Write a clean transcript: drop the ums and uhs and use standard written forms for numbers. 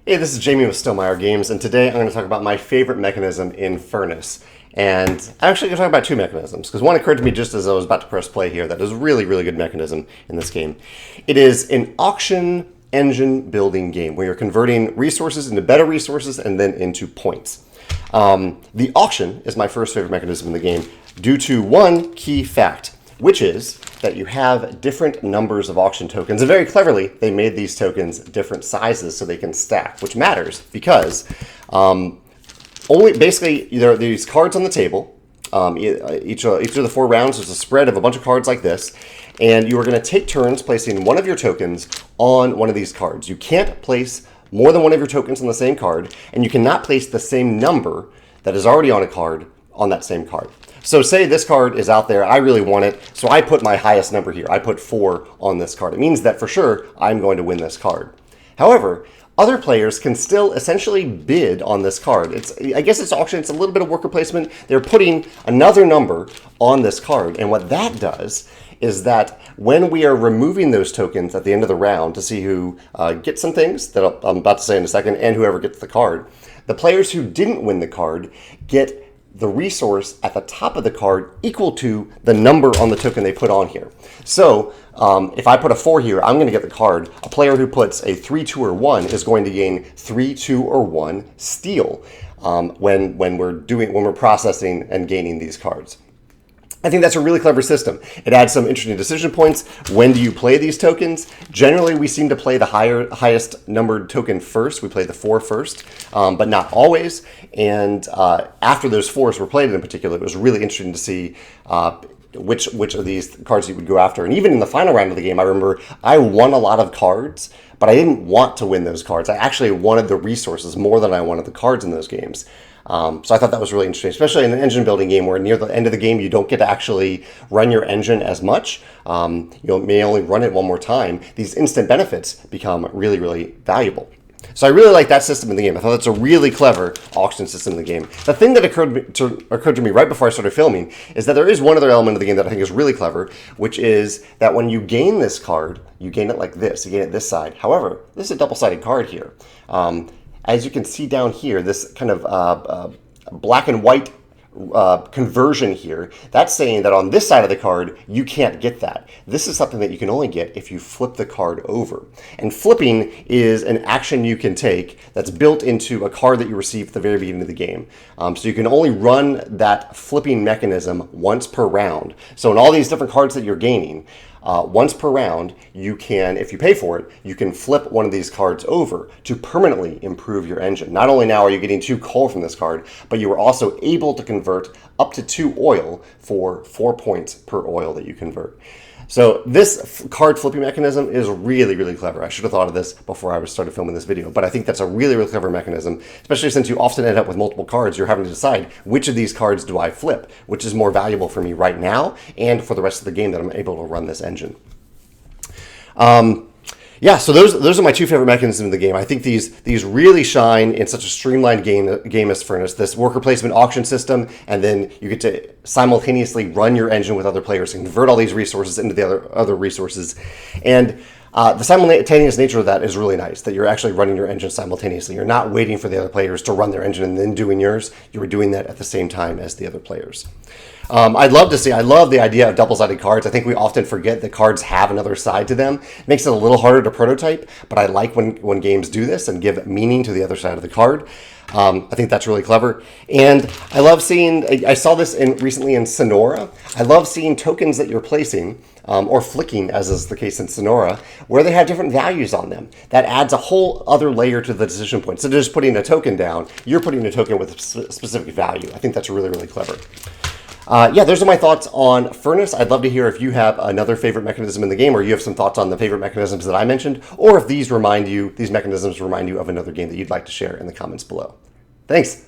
Hey, this is Jamey with Stonemaier Games, and today I'm going to talk about my favorite mechanism in Furnace. And I'm actually going to talk about two mechanisms, because one occurred to me just as I was about to press play here that is a really, really good mechanism in this game. It is an auction engine building game where you're converting resources into better resources and then into points. The auction is my first favorite mechanism in the game due to one key fact, which is that you have different numbers of auction tokens. And very cleverly, they made these tokens different sizes so they can stack, which matters because basically there are these cards on the table. Each of the 4 rounds is a spread of a bunch of cards like this, and you are going to take turns placing one of your tokens on one of these cards. You can't place more than one of your tokens on the same card, and you cannot place the same number that is already on a card on that same card. So say this card is out there, I really want it, so I put my highest number here. I put 4 on this card. It means that for sure I'm going to win this card. However, other players can still essentially bid on this card. I guess it's auction, it's a little bit of worker placement. They're putting another number on this card, and what that does is that when we are removing those tokens at the end of the round to see who gets some things that I'm about to say in a second, and whoever gets the card, the players who didn't win the card get the resource at the top of the card equal to the number on the token they put on here. So if I put a 4 here, I'm going to get the card. A player who puts a 3, 2, or 1 is going to gain 3, 2, or 1 steal when we're processing and gaining these cards. I think that's a really clever system. It adds some interesting decision points. When do you play these tokens? Generally, we seem to play the highest numbered token first. We play the 4 first, but not always. And after those 4s were played in particular, it was really interesting to see which of these cards you would go after. And even in the final round of the game, I remember I won a lot of cards, but I didn't want to win those cards. I actually wanted the resources more than I wanted the cards in those games. So I thought that was really interesting, especially in an engine building game where near the end of the game you don't get to actually run your engine as much. You may only run it one more time. These instant benefits become really, really valuable. So I really like that system in the game. I thought that's a really clever auction system in the game. The thing that occurred to me right before I started filming is that there is one other element of the game that I think is really clever, which is that when you gain this card, you gain it like this. You gain it this side. However, this is a double-sided card here. As you can see down here, this kind of black and white conversion here, that's saying that on this side of the card, you can't get that. This is something that you can only get if you flip the card over. And flipping is an action you can take that's built into a card that you receive at the very beginning of the game. So you can only run that flipping mechanism once per round. So in all these different cards that you're gaining, once per round, you can, if you pay for it, you can flip one of these cards over to permanently improve your engine. Not only now are you getting 2 coal from this card, but you are also able to convert up to 2 oil for 4 points per oil that you convert. So this card flipping mechanism is really, really clever. I should have thought of this before I started filming this video, but I think that's a really, really clever mechanism, especially since you often end up with multiple cards. You're having to decide which of these cards do I flip, which is more valuable for me right now and for the rest of the game that I'm able to run this engine. Yeah, so those are my 2 favorite mechanisms in the game. I think these really shine in such a streamlined game as Furnace. This worker placement auction system, and then you get to simultaneously run your engine with other players and convert all these resources into the other resources. And the simultaneous nature of that is really nice, that you're actually running your engine simultaneously. You're not waiting for the other players to run their engine and then doing yours. You are doing that at the same time as the other players. I love the idea of double-sided cards. I think we often forget that cards have another side to them. It makes it a little harder to prototype, but I like when games do this and give meaning to the other side of the card. I think that's really clever. And I love seeing, I saw this recently in Sonora. I love seeing tokens that you're placing, or flicking, as is the case in Sonora, where they have different values on them. That adds a whole other layer to the decision point. So just putting a token down, you're putting a token with a specific value. I think that's really, really clever. Yeah, those are my thoughts on Furnace. I'd love to hear if you have another favorite mechanism in the game, or you have some thoughts on the favorite mechanisms that I mentioned, or if these mechanisms remind you of another game that you'd like to share in the comments below. Thanks.